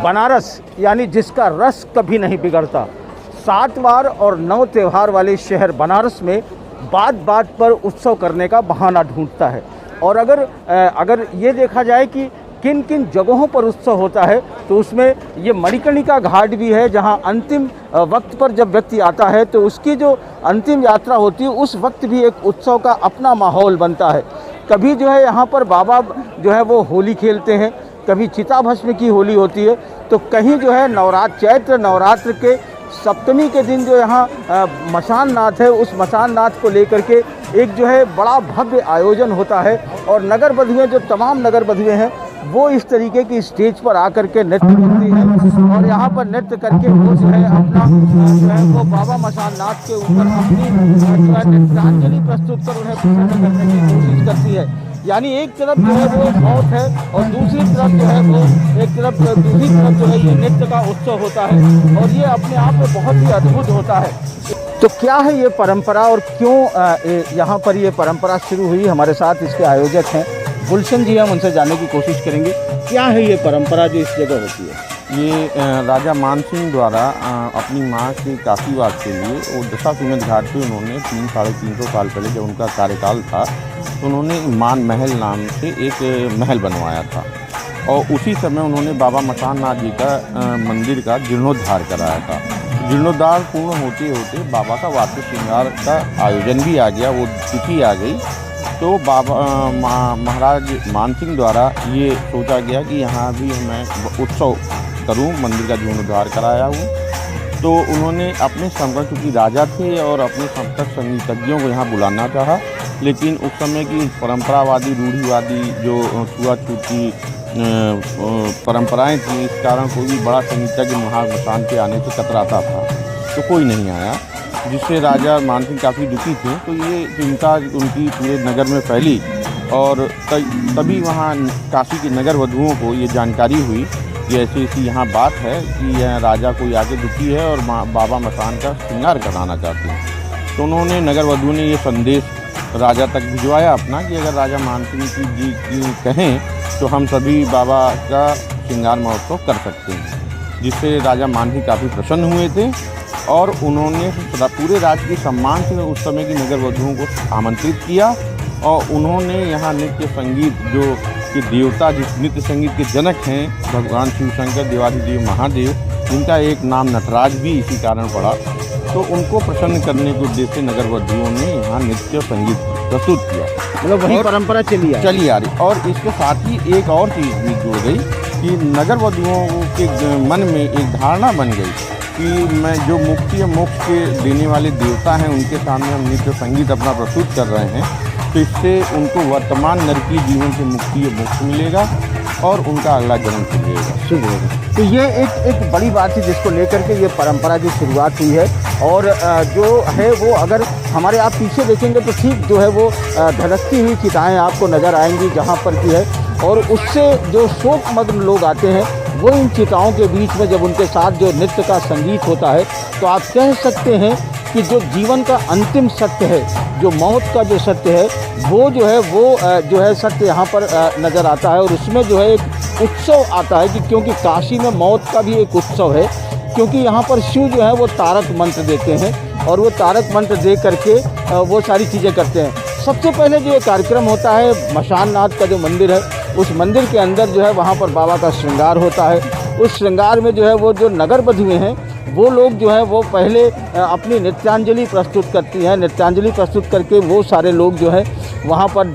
बनारस यानी जिसका रस कभी नहीं बिगड़ता, 7 वार और 9 त्यौहार वाले शहर बनारस में बात बात पर उत्सव करने का बहाना ढूंढता है। और अगर ये देखा जाए कि किन किन जगहों पर उत्सव होता है तो उसमें ये मणिकर्णिका घाट भी है, जहां अंतिम वक्त पर जब व्यक्ति आता है तो उसकी जो अंतिम यात्रा होती है उस वक्त भी एक उत्सव का अपना माहौल बनता है। कभी जो है यहाँ पर बाबा जो है वो होली खेलते हैं, कभी चिता भस्म की होली होती है, तो कहीं जो है चैत्र नवरात्र के सप्तमी के दिन जो यहाँ मसान नाथ है, उस मसान नाथ को लेकर के एक जो है बड़ा भव्य आयोजन होता है। और नगर बधुएँ, जो तमाम नगर बधुएँ हैं, वो इस तरीके की स्टेज पर आकर के नृत्य करती हैं और यहाँ पर नृत्य करके वो जो है अपना जो है वो बाबा मसान नाथ के ऊपर अपनी जो है नृत्यांजलि प्रस्तुत कर उन्हें प्रसन्न करने की कोशिश करती है। यानी एक तरफ जो है वो मौत है और दूसरी तरफ जो है वो दूसरी तरफ जो है ये नृत्य का उत्सव होता है और ये अपने आप में बहुत ही अद्भुत होता है। तो क्या है ये परंपरा और क्यों यहाँ पर ये परंपरा शुरू हुई? हमारे साथ इसके आयोजक हैं गुलशन जी, हम उनसे जानने की कोशिश करेंगे क्या है ये परंपरा जो इस जगह होती है। ये राजा मानसिंह द्वारा अपनी माँ के काशीवास के लिए वो दशाश्वमेध घाट पे उन्होंने 300-350 साल पहले जब उनका कार्यकाल था तो उन्होंने मान महल नाम से एक महल बनवाया था और उसी समय उन्होंने बाबा मसान नाथ जी का मंदिर का जीर्णोद्धार कराया था। जीर्णोद्धार पूर्ण होते होते बाबा का वार्षिक श्रृंगार का आयोजन भी आ गया, वो तिथि आ गई। तो बाबा महाराज मानसिंह द्वारा ये सोचा गया कि यहाँ भी मैं उत्सव करूँ, मंदिर का जीर्णोद्धार कराया हूँ। तो उन्होंने अपने समकक्ष, क्योंकि राजा थे और अपने समकक्ष संगीतज्ञों को यहाँ बुलाना चाहा, लेकिन उस समय की परंपरावादी रूढ़िवादी जो छुआछूती परंपराएं थी, इस कारण कोई भी बड़ा संगीतज्ञ महामसान के आने से कतराता था, तो कोई नहीं आया, जिससे राजा मानसिंह काफ़ी दुखी थे। तो ये चिंता उनकी पूरे नगर में फैली और तभी वहाँ काशी के नगर वधुओं को ये जानकारी हुई कि ऐसी ऐसी यहाँ बात है कि यह राजा कोई आगे दुखी है और बाबा मसान का श्रृंगार कराना चाहते हैं। तो उन्होंने नगर वधुओं ने ये संदेश राजा तक भिजवाया अपना कि अगर राजा मानसिंह जी की कहें तो हम सभी बाबा का श्रृंगार महोत्सव कर सकते हैं, जिससे राजा मानसिंह काफ़ी प्रसन्न हुए थे और उन्होंने पूरे राज्य के सम्मान से उस समय की नगर वधुओं को आमंत्रित किया और उन्होंने यहाँ नृत्य संगीत जो कि देवता, जिस नृत्य संगीत के जनक हैं भगवान शिव शंकर देवाधिदेव महादेव, जिनका एक नाम नटराज भी इसी कारण पड़ा, तो उनको प्रसन्न करने के उद्देश्य से नगर वधुओं ने यहाँ नृत्य संगीत प्रस्तुत किया। मतलब वही परंपरा चली आ रही। और इसके साथ ही एक और चीज़ भी जुड़ गई कि नगर वधुओं के मन में एक धारणा बन गई कि मैं जो मुक्ति या मोक्ष के देने वाले देवता हैं उनके सामने हम नृत्य संगीत अपना प्रस्तुत कर रहे हैं, तो इससे उनको वर्तमान नरकीय जीवन से मुक्ति या मोक्ष मिलेगा और उनका अगला जन्म शुरू होगा। तो ये एक बड़ी बात है जिसको लेकर के ये परंपरा की शुरुआत हुई है। और जो है वो अगर हमारे आप पीछे देखेंगे तो ठीक जो है वो धड़कती हुई चिताएँ आपको नज़र आएंगी जहाँ पर की है, और उससे जो शोकमग्न लोग आते हैं वो इन चिताओं के बीच में जब उनके साथ जो नृत्य का संगीत होता है तो आप कह सकते हैं कि जो जीवन का अंतिम सत्य है, जो मौत का जो सत्य है, वो जो है सत्य यहाँ पर नज़र आता है। और उसमें जो है एक उत्सव आता है कि क्योंकि काशी में मौत का भी एक उत्सव है, क्योंकि यहाँ पर शिव जो है वो तारक मंत्र देते हैं और वो तारक मंत्र दे करके वो सारी चीज़ें करते हैं। सबसे पहले जो ये कार्यक्रम होता है, मसान नाथ का जो मंदिर है, उस मंदिर के अंदर जो है वहाँ पर बाबा का श्रृंगार होता है। उस श्रृंगार में जो है वो जो नगर बधुएँ हैं वो लोग जो है वो पहले अपनी नृत्यांजलि प्रस्तुत करती हैं। नृत्यांजलि प्रस्तुत करके वो सारे लोग जो है वहाँ पर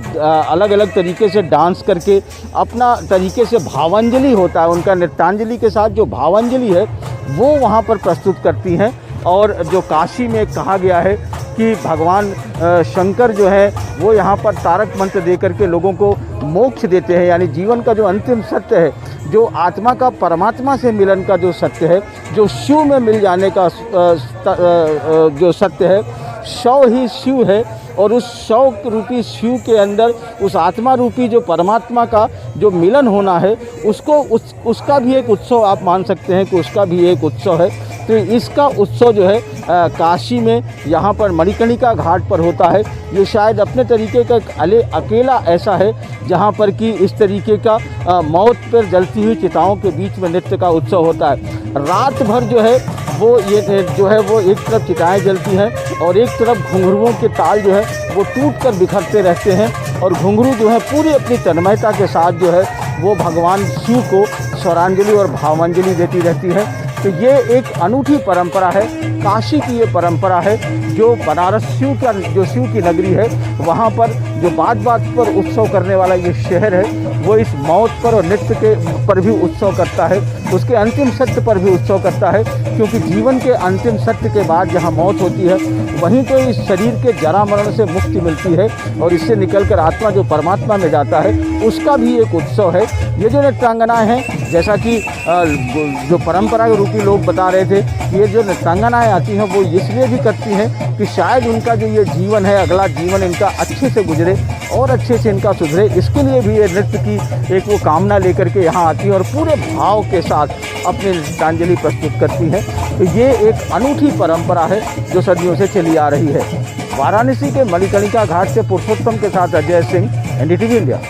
अलग अलग तरीके से डांस करके अपना तरीके से भावांजलि होता है, उनका नृत्यांजलि के साथ जो भावांजलि है वो वहाँ पर प्रस्तुत करती हैं। और जो काशी में कहा गया है कि भगवान शंकर जो है वो यहाँ पर तारक मंत्र दे करके लोगों को मोक्ष देते हैं, यानी जीवन का जो अंतिम सत्य है, जो आत्मा का परमात्मा से मिलन का जो सत्य है, जो शिव में मिल जाने का जो सत्य है, शव ही शिव है। और उस शव रूपी शिव के अंदर उस आत्मा रूपी जो परमात्मा का जो मिलन होना है, उसका भी एक उत्सव आप मान सकते हैं कि उसका भी एक उत्सव है। तो इसका उत्सव जो है काशी में यहाँ पर मणिकर्णिका घाट पर होता है। ये शायद अपने तरीके का एक अकेला ऐसा है जहाँ पर कि इस तरीके का मौत पर जलती हुई चिताओं के बीच में नृत्य का उत्सव होता है। रात भर जो है वो ये जो है वो एक तरफ चिताएं जलती हैं और एक तरफ घुंघरुओं के ताल जो है वो टूट कर बिखरते रहते हैं और घुंघरू जो है पूरी अपनी तन्मयता के साथ जो है वो भगवान शिव को स्वरांजलि और भावांजलि देती रहती है। तो ये एक अनूठी परंपरा है, काशी की ये परंपरा है जो बनारस जो शिव की नगरी है वहाँ पर जो बात बात पर उत्सव करने वाला ये शहर है वो इस मौत पर और नृत्य के पर भी उत्सव करता है, उसके अंतिम सत्य पर भी उत्सव करता है। क्योंकि जीवन के अंतिम सत्य के बाद जहाँ मौत होती है वहीं तो इस शरीर के जरा मरण से मुक्ति मिलती है और इससे निकलकर आत्मा जो परमात्मा में जाता है उसका भी एक उत्सव है। ये जो नृत्यांगनाएँ हैं, जैसा कि जो परंपरा के रूपी लोग बता रहे थे, ये जो नृत्यांगनाएँ आती हैं वो इसलिए भी करती हैं कि शायद उनका जो ये जीवन है, अगला जीवन इनका अच्छे से गुजरे और अच्छे से इनका सुधरे, इसके लिए भी ये नृत्य की एक वो कामना लेकर के यहाँ आती है और पूरे भाव के साथ अपनी नृत्यांजलि प्रस्तुत करती हैं। तो ये एक अनूठी परंपरा है जो सदियों से चली आ रही है। वाराणसी के मणिकर्णिका घाट से पुरुषोत्तम के साथ अजय सिंह, NDTV इंडिया।